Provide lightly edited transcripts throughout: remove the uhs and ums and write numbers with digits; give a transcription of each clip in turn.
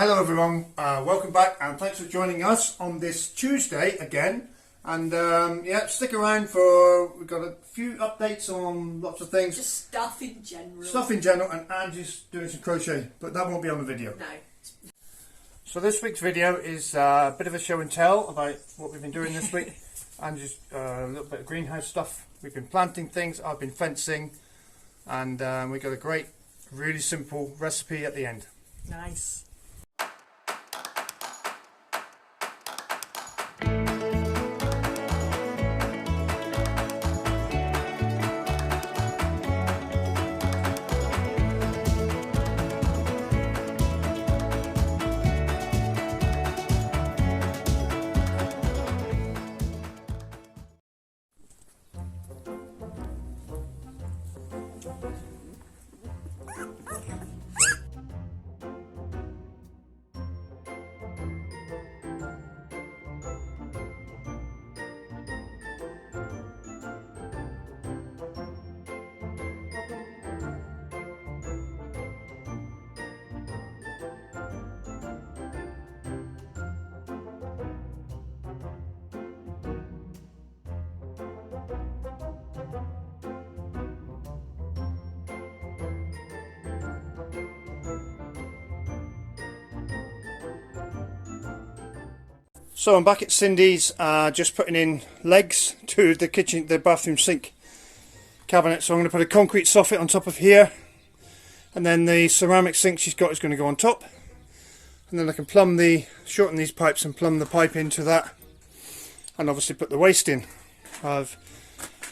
Hello everyone, welcome back and thanks for joining us on this Tuesday again. And yeah, stick around we've got a few updates on lots of things. Just stuff in general. Stuff in general, and Angie's doing some crochet, but that won't be on the video. No. So this week's video is a bit of a show and tell about what we've been doing this week. Angie's a little bit of greenhouse stuff. We've been planting things, I've been fencing, and we got a great, really simple recipe at the end. Nice. So I'm back at Cindy's, just putting in legs to the bathroom sink cabinet. So I'm going to put a concrete soffit on top of here, and then the ceramic sink she's got is going to go on top, and then I can shorten these pipes and plumb the pipe into that, and obviously put the waste in. I've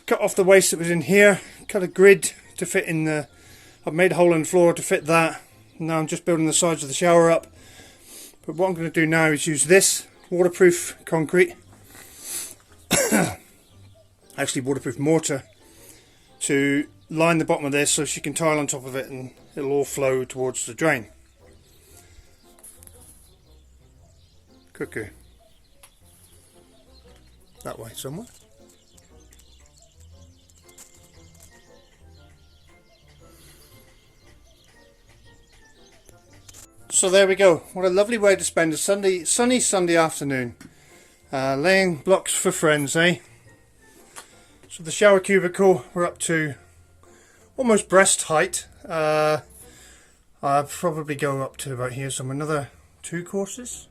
cut off the waste that was in here, cut a grid to fit in I've made a hole in the floor to fit that. Now I'm just building the sides of the shower up, but what I'm going to do now is use this waterproof concrete, actually waterproof mortar, to line the bottom of this so she can tile on top of it and it'll all flow towards the drain. Cuckoo. That way somewhere. So there we go. What a lovely way to spend a sunny Sunday afternoon. Laying blocks for friends, eh? So the shower cubicle, we're up to almost breast height. I'll probably go up to about here, so another 2 courses,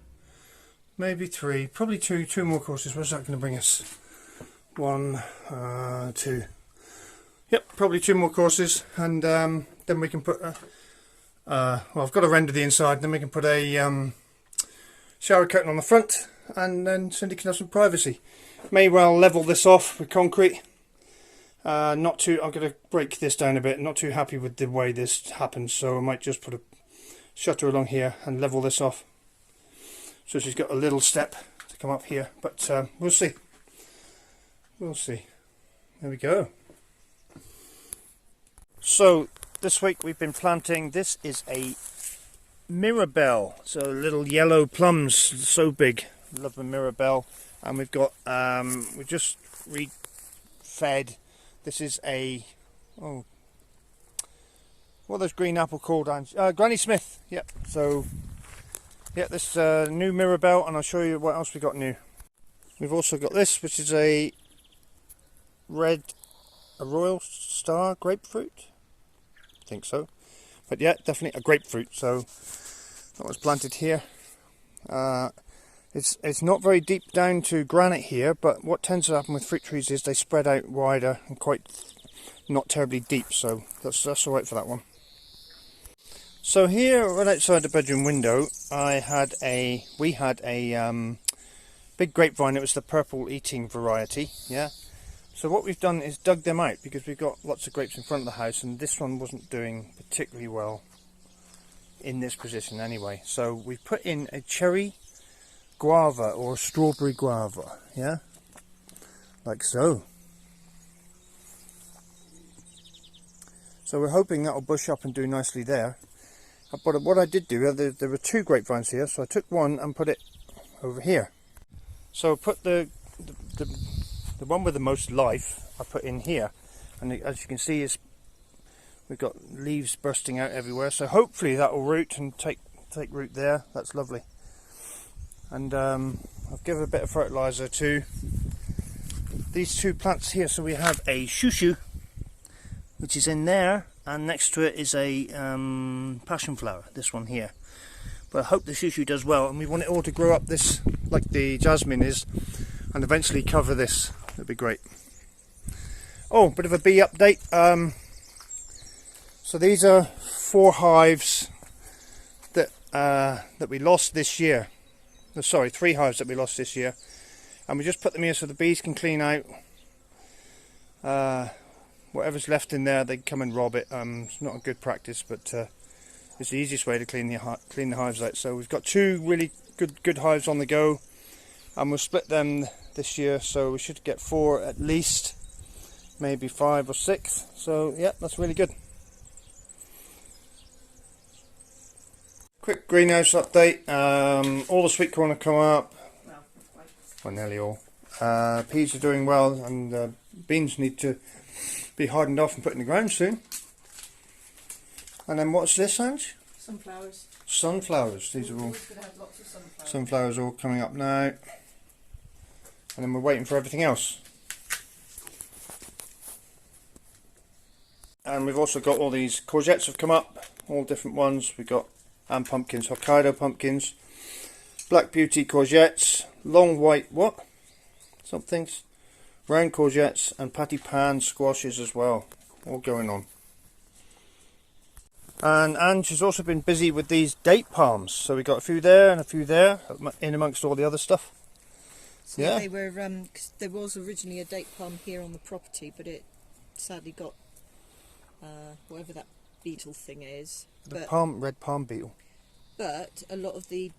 maybe 3, probably two more courses. Where's that going to bring us? 1, 2. Yep, probably 2 more courses, and then we can put well, I've got to render the inside, then we can put a shower curtain on the front, and then Cindy can have some privacy. May well level this off with concrete. I'm going to break this down a bit. Not too happy with the way this happens, so I might just put a shutter along here and level this off. So she's got a little step to come up here, but we'll see. We'll see. There we go. So this week we've been planting, this is a Mirabelle, so little yellow plums, so big. Love the Mirabelle. And we've got, we just re-fed, this is what are those green apple called? Granny Smith, yep. So, yeah, this new Mirabelle, and I'll show you what else we got new. We've also got this, which is a Royal Star grapefruit. Think so, but yeah, definitely a grapefruit. So that was planted here. It's not very deep down to granite here, but what tends to happen with fruit trees is they spread out wider and quite not terribly deep, so that's all right for that one. So here, right outside the bedroom window, we had a big grapevine. It was the purple eating variety, yeah. So what we've done is dug them out, because we've got lots of grapes in front of the house, and this one wasn't doing particularly well in this position anyway. So we've put in a cherry guava or a strawberry guava, yeah, like so. So we're hoping that will bush up and do nicely there. But what I did do, there were 2 grapevines here, so I took one and put it over here. So I put the one with the most life I put in here, and as you can see, we've got leaves bursting out everywhere, so hopefully that will root and take take root there. That's lovely. And I've given a bit of fertiliser to these two plants here. So we have a shushu, which is in there, and next to it is a passion flower, this one here. But I hope the shushu does well, and we want it all to grow up this like the jasmine is, and eventually cover this. That'd be great. Oh, bit of a bee update. So these are 4 hives that we lost this year. No, sorry, 3 hives that we lost this year, and we just put them here so the bees can clean out whatever's left in there. They come and rob it. It's not a good practice, but it's the easiest way to clean the hives out. So we've got 2 really good hives on the go, and we'll split them this year. So we should get 4 at least, maybe 5 or 6. So yeah, that's really good. Quick greenhouse update. All the sweet corn have come up. Well, nearly all. Peas are doing well, and beans need to be hardened off and put in the ground soon. And then what's this, Ange? Sunflowers. Sunflowers. These are all Have lots of sunflowers all coming up now. And then we're waiting for everything else. And we've also got all these courgettes have come up, all different ones. We've got pumpkins, Hokkaido pumpkins, Black Beauty courgettes, long white somethings, round courgettes, and patty pan squashes as well, all going on. And Ange has also been busy with these date palms, so we got a few there and a few there, in amongst all the other stuff. So yeah, they were. Cause there was originally a date palm here on the property, but it sadly got whatever that beetle thing is. The red palm beetle. But a lot of the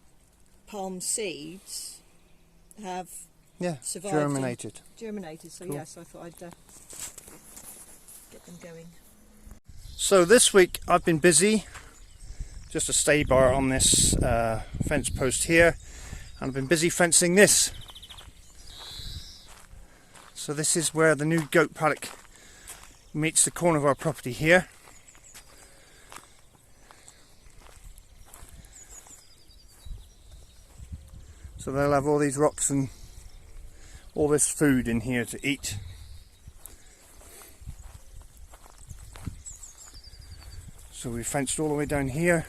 palm seeds have survived, germinated. So cool. yes, I thought I'd get them going. So this week I've been busy. Just a stay bar on this fence post here, and I've been busy fencing this. So this is where the new goat paddock meets the corner of our property here. So they'll have all these rocks and all this food in here to eat. So we fenced all the way down here.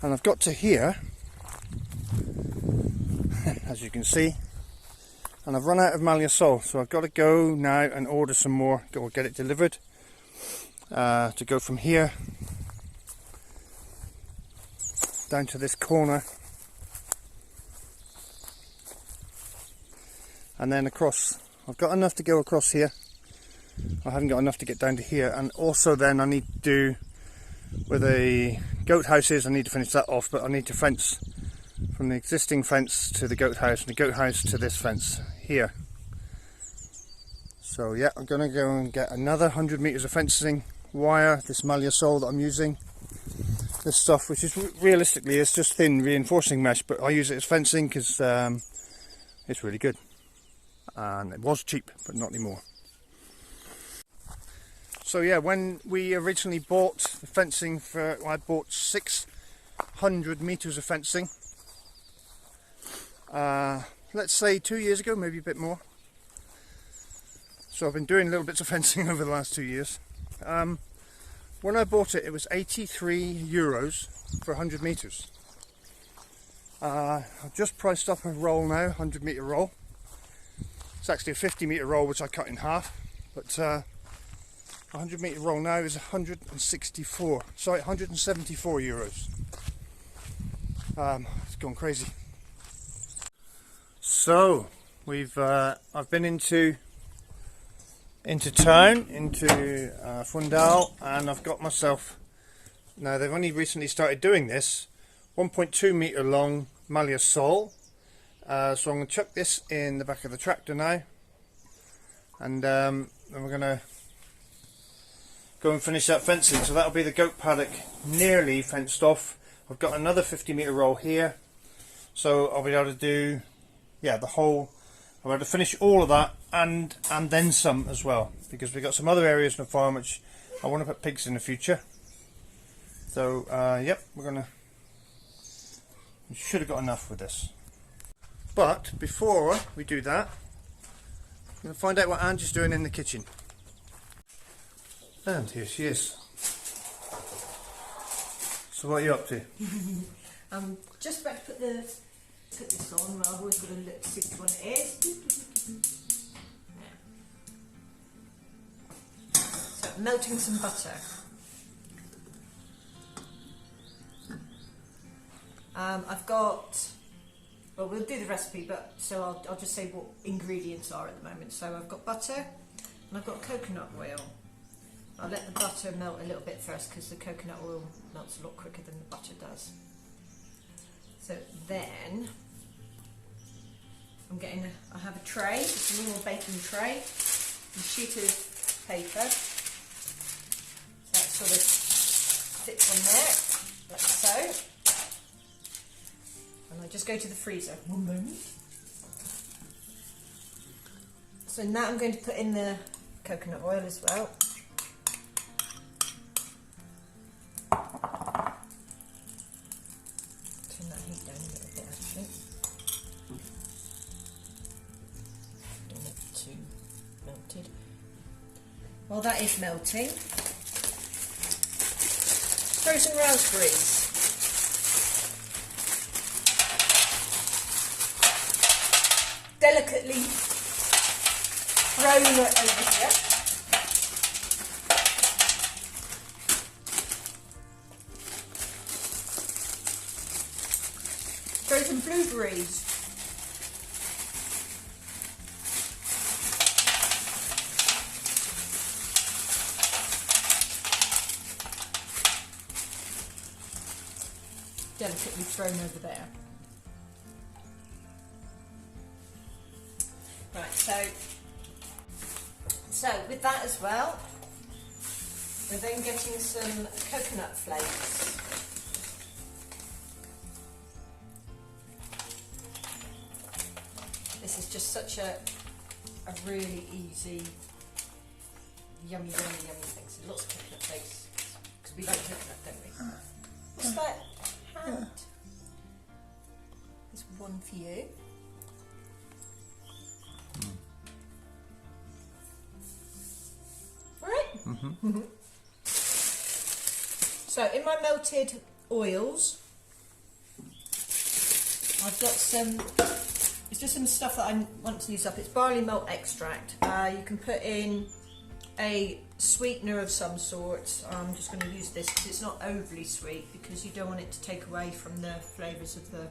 And I've got to here, as you can see, and I've run out of Maljasol, so I've got to go now and order some more, or get it delivered, to go from here down to this corner and then across. I've got enough to go across here. I haven't got enough to get down to here, and also then I need to do where the goat house is. I need to finish that off, but I need to fence from the existing fence to the goat house, and the goat house to this fence here. So yeah, I'm going to go and get another 100 meters of fencing wire, this Maljasol that I'm using. This stuff, which is realistically it's just thin reinforcing mesh, but I use it as fencing because it's really good, and it was cheap, but not anymore. So yeah, when we originally bought the fencing I bought 600 meters of fencing, let's say 2 years ago, maybe a bit more. So I've been doing little bits of fencing over the last 2 years. When I bought it, it was €83 for 100 meters. I've just priced up a roll now, 100 meter roll. It's actually a 50 meter roll which I cut in half, but 100 meter roll now is 174 euros. It's gone crazy. So I've been into town, into Fundal, and I've got myself, now they've only recently started doing this, 1.2 meter long Maljasol. So I'm going to chuck this in the back of the tractor now, and then we're going to go and finish that fencing. So that'll be the goat paddock nearly fenced off. I've got another 50 meter roll here, so I'll be able to do the whole I've had to finish all of that and then some as well, because we've got some other areas on the farm which I want to put pigs in the future. So yep, we should have got enough with this. But before we do that, I'm going to find out what Angie's doing in the kitchen. And here she is. So what are you up to? I'm just about to put this on. Well, I've always got to look to see which one it is. Yeah. So melting some butter. I've got, well, we'll do the recipe, but so I'll just say what ingredients are at the moment. So I've got butter and I've got coconut oil. I'll let the butter melt a little bit first because the coconut oil melts a lot quicker than the butter does. So then I have a tray, just a normal baking tray, and a sheet of paper. So that sort of fits on there, like so. And I just go to the freezer. One moment. So now I'm going to put in the coconut oil as well. Turn that heat down a little bit actually. Don't want it too melted. While that is melting, throw some raspberries. Delicately thrown over here. Throw some blueberries. Delicately thrown over there. Right, so with that as well, we're then getting some coconut flakes. This is just such a really easy, yummy thing. So lots of coconut flakes, because we like coconut, don't we? What's that? Hand. There's one for you. Mm-hmm. So in my melted oils, I've got it's just some stuff that I want to use up. It's barley malt extract. You can put in a sweetener of some sort. I'm just going to use this because it's not overly sweet, because you don't want it to take away from the flavours of the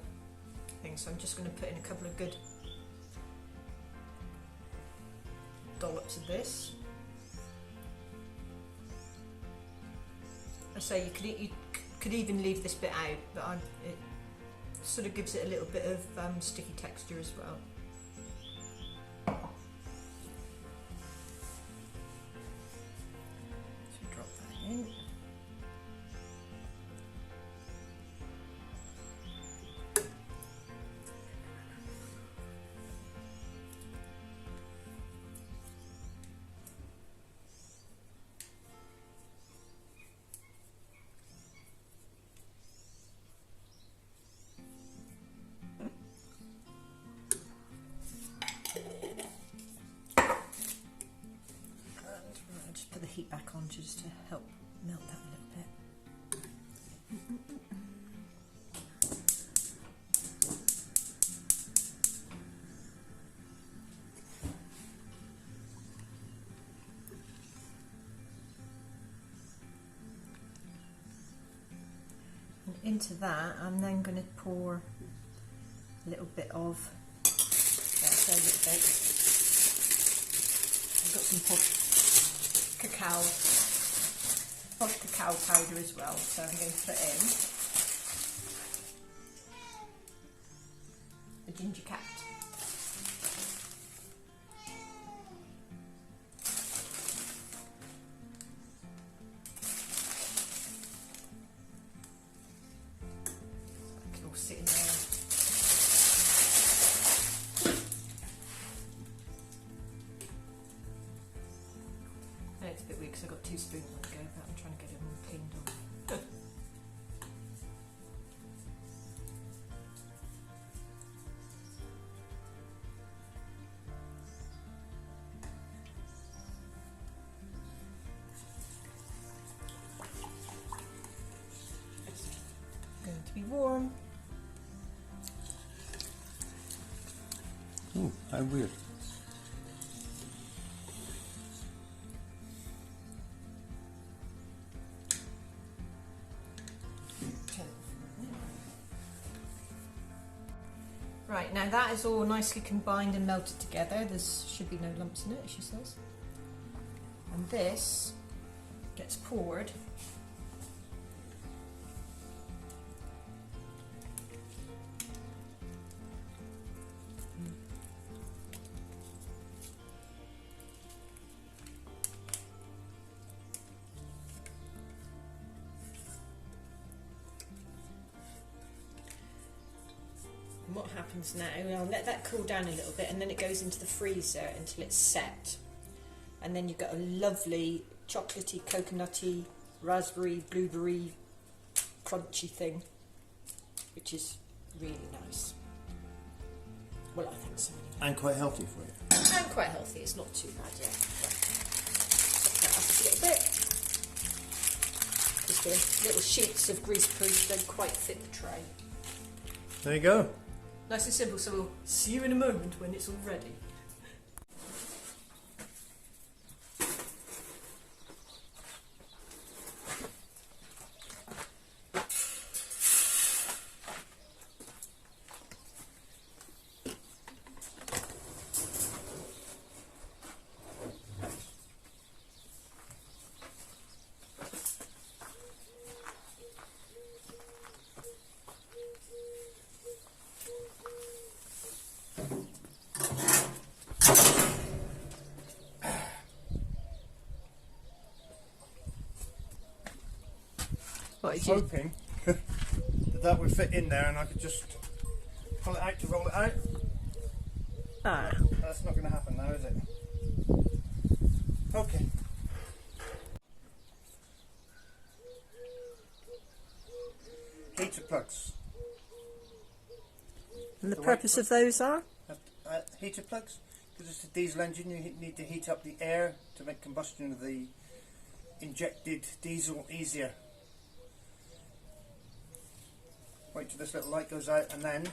thing. So I'm just going to put in a couple of good dollops of this. I say you could even leave this bit out, but it sort of gives it a little bit of sticky texture as well. So drop that in. Put the heat back on just to help melt that a little bit. And into that, I'm then going to pour a little bit of, a little bit. I've got some hot cacao powder as well, so I'm going to put in a ginger cat. It can all sit in there. it's a bit weird because I've got 2 spoons on the go, but I'm trying to get it all cleaned off. It's going to be warm. Ooh, how weird. Right, now that is all nicely combined and melted together. There should be no lumps in it, as she says. And this gets poured And what happens now, I'll let that cool down a little bit and then it goes into the freezer until it's set. And then you've got a lovely chocolatey, coconutty, raspberry, blueberry, crunchy thing, which is really nice. Well, I think so. Anyway. And quite healthy for you. And quite healthy, it's not too bad yet. But pop that up a little bit. Because the little sheets of greaseproof don't quite fit the tray. There you go. Nice and simple, so we'll see you in a moment when it's all ready. I was hoping that would fit in there and I could just pull it out to roll it out. Ah. That's not going to happen now, is it? Okay. Heater plugs. And the The purpose white of those are? Heater plugs, because it's a diesel engine, you need to heat up the air to make combustion of the injected diesel easier. Wait till this little light goes out and then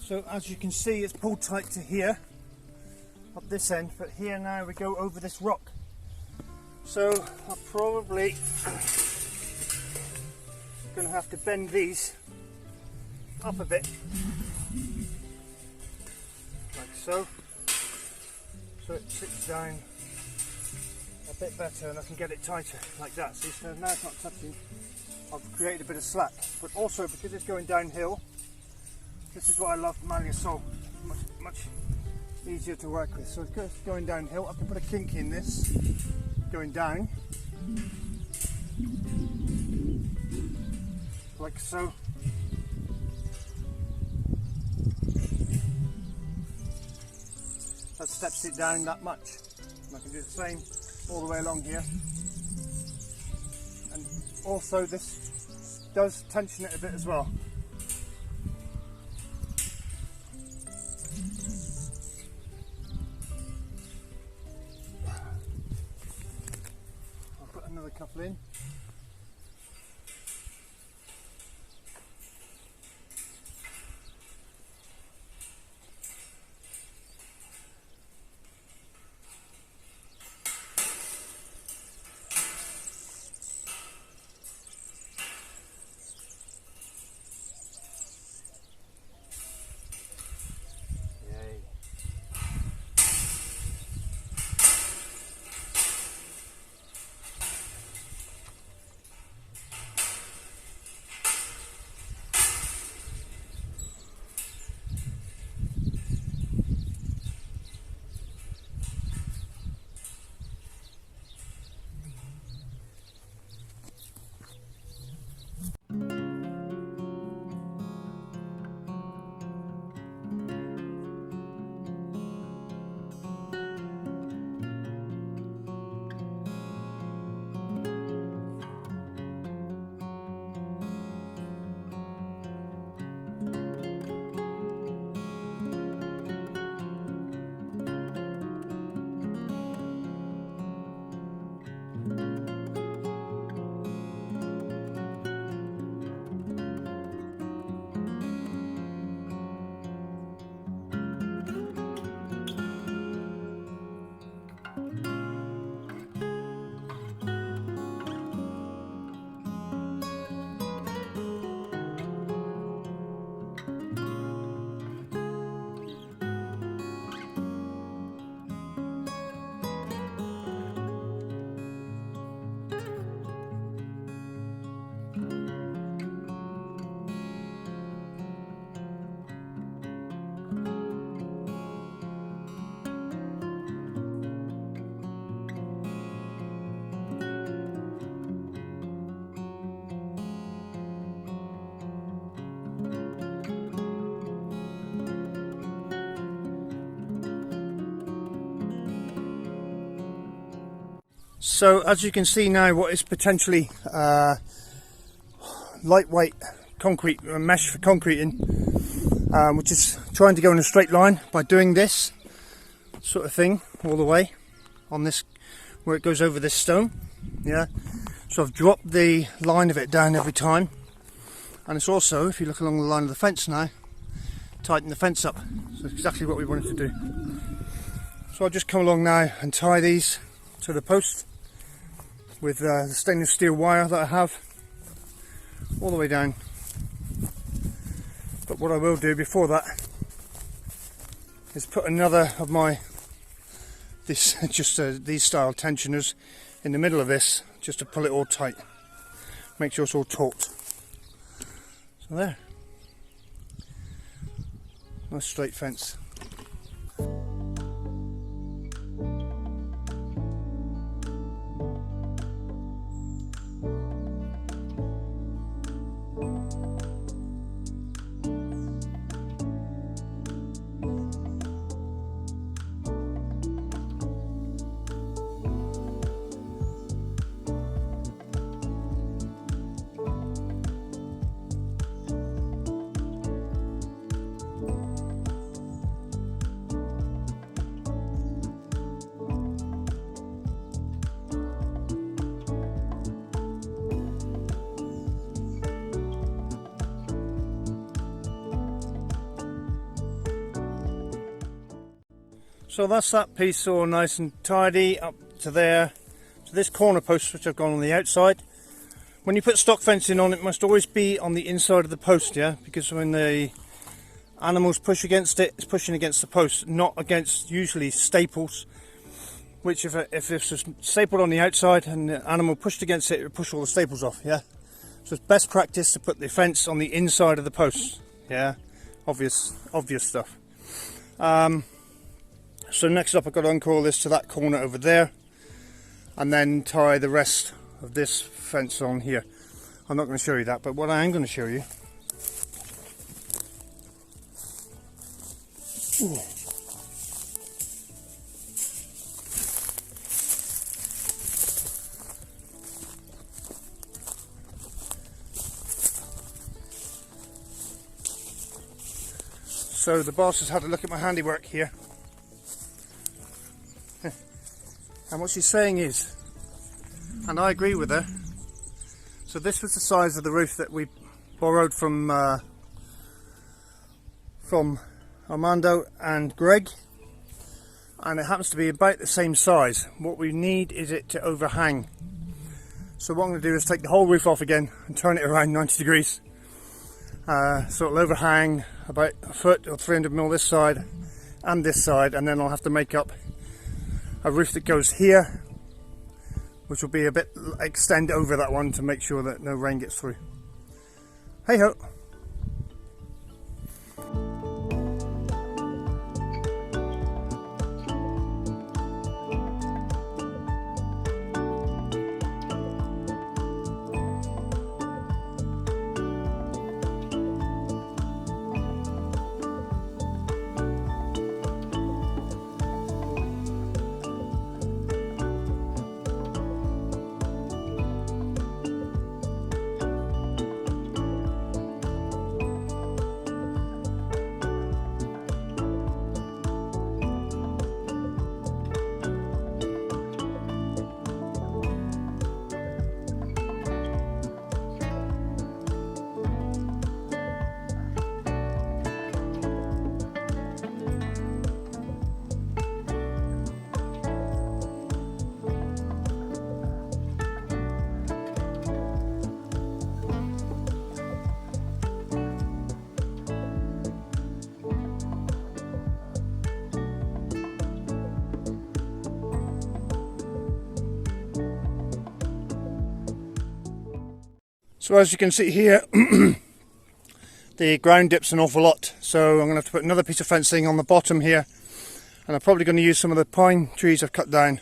So as you can see, it's pulled tight to here, up this end, but here now we go over this rock. So I'm probably going to have to bend these up a bit, like so, so it sits down a bit better and I can get it tighter like that. See, so now it's not touching. I've created a bit of slack, but also because it's going downhill, this is what I love Malia-Sol, much easier to work with. So it's going downhill, I can put a kink in this, going down, like so. That steps it down that much. And I can do the same all the way along here. And also this does tension it a bit as well. I'll put another couple in. So as you can see now, what is potentially lightweight concrete, mesh for concreting, which is trying to go in a straight line by doing this sort of thing all the way on this, where it goes over this stone. Yeah, so I've dropped the line of it down every time, and it's also, if you look along the line of the fence now, tighten the fence up. So it's exactly what we wanted to do. So I'll just come along now and tie these to the post with the stainless steel wire that I have all the way down. But what I will do before that is put another of my these style tensioners in the middle of this, just to pull it all tight, make sure it's all taut. So there, nice straight fence. So that's that piece all nice and tidy up to there. So this corner post which I've gone on the outside. When you put stock fencing on, it must always be on the inside of the post, yeah? Because when the animals push against it, it's pushing against the post, not against usually staples. Which if it's stapled on the outside and the animal pushed against it, it will push all the staples off, yeah? So it's best practice to put the fence on the inside of the post, yeah? Obvious stuff. So next up I've got to uncoil this to that corner over there and then tie the rest of this fence on here. I'm not going to show you that, but what I am going to show you. Ooh. So the boss has had a look at my handiwork here. And what she's saying is, and I agree with her, so this was the size of the roof that we borrowed from Armando and Greg, and it happens to be about the same size. What we need is it to overhang. So what I'm going to do is take the whole roof off again and turn it around 90 degrees. So it'll overhang about a foot or 300mm this side and this side, and then I'll have to make up a roof that goes here, which will be a bit extend over that one to make sure that no rain gets through. Hey ho! So as you can see here, the ground dips an awful lot, so I'm going to have to put another piece of fencing on the bottom here, and I'm probably going to use some of the pine trees I've cut down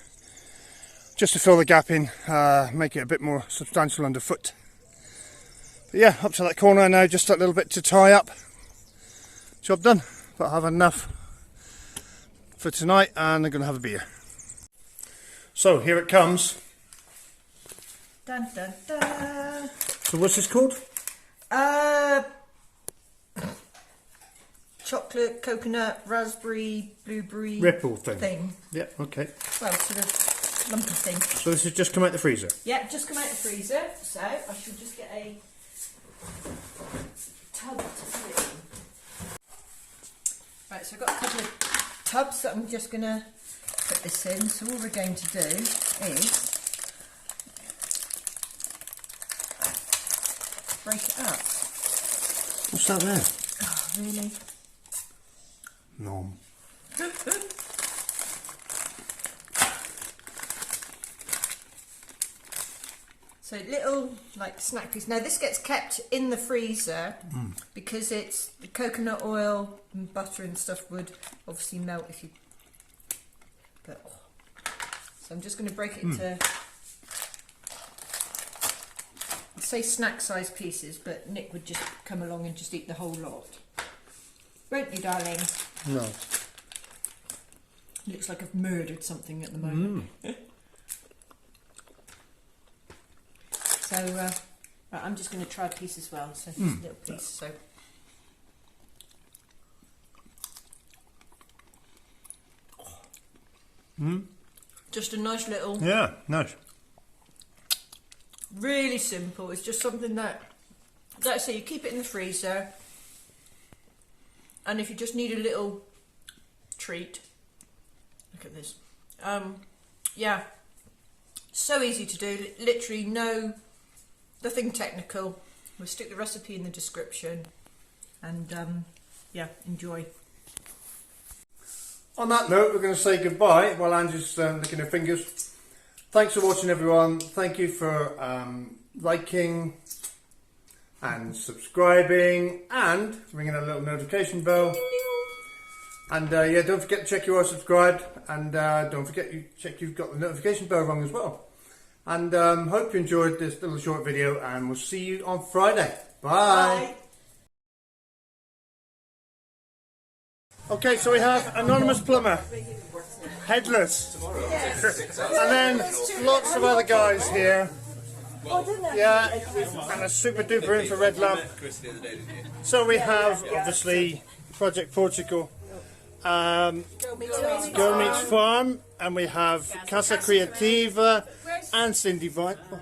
just to fill the gap in, make it a bit more substantial underfoot. But yeah, up to that corner now, just that little bit to tie up. Job done, but I have enough for tonight and I'm going to have a beer. So here it comes. Dun, dun, dun. So what's this called? Chocolate, coconut, raspberry, blueberry Ripple thing. Yeah, okay. Well, sort of lumpy thing. So this has just come out the freezer? Yeah, just come out the freezer. So I should just get a tub to put it in. Right, so I've got a couple of tubs that I'm just going to put this in. So all we're going to do is break it up. What's that there? Oh, really? Nom. So little like snack piece. Now this gets kept in the freezer because it's the coconut oil and butter and stuff would obviously melt if you. But so I'm just going to break it into. I'd say snack size pieces, but Nick would just come along and just eat the whole lot. Won't you, darling? No. Looks like I've murdered something at the moment. So, right, I'm just going to try a piece as well. So, just a little piece. So, just a nice little. Yeah, nice. Really simple. It's just something that, like I say, you keep it in the freezer, and if you just need a little treat, Look at this. Yeah, so easy to do. Literally nothing technical. We'll stick the recipe in the description, and yeah, enjoy. On that note, we're going to say goodbye while Angie's licking her fingers. Thanks for watching, everyone. Thank you for liking and subscribing and ringing that little notification bell. And yeah, don't forget to check you are subscribed, and don't forget to check you've got the notification bell rung as well. And hope you enjoyed this little short video, and we'll see you on Friday. Bye. Okay, so we have Anonymous Plumber, Headless, and then lots of other guys here. Yeah, and a super duper infrared lamp. So we have obviously Project Portugal, Girl Meets Farm, and we have Casa Creativa and Cindy Vine. Oh,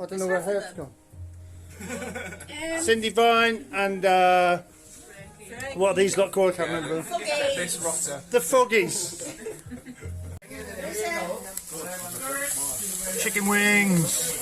I don't know where her head's gone. Cindy Vine and what are these lot called? I can't remember. The Foggies. Chicken wings.